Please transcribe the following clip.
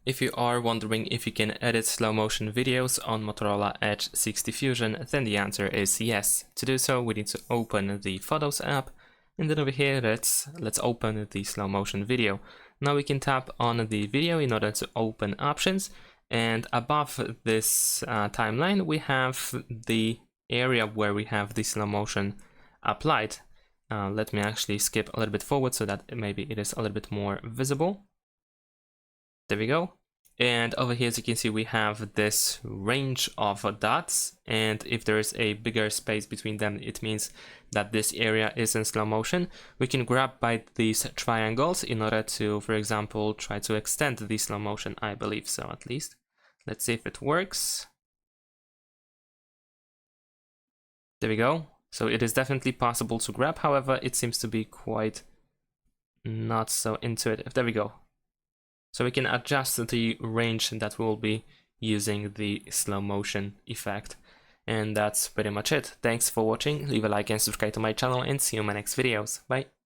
If you are wondering if you can edit slow motion videos on Motorola Edge 60 Fusion, then the answer is yes. To do so, we need to open the Photos app, and then over here, let's open the slow motion video. Now we can tap on the video in order to open options, and above this timeline, we have the area where we have the slow motion applied. Let me actually skip a little bit forward so that maybe it is a little bit more visible. There we go. And over here, as you can see, we have this range of dots, and if there is a bigger space between them, it means that this area is in slow motion. We can grab by these triangles in order to, for example, try to extend the slow motion. I believe so, at least. Let's see if it works. There we go. So it is definitely possible to grab, however, it seems to be quite not so intuitive. There we go. So we can adjust the range that we'll be using the slow motion effect. And that's pretty much it. Thanks for watching, leave a like and subscribe to my channel, and see you in my next videos. Bye!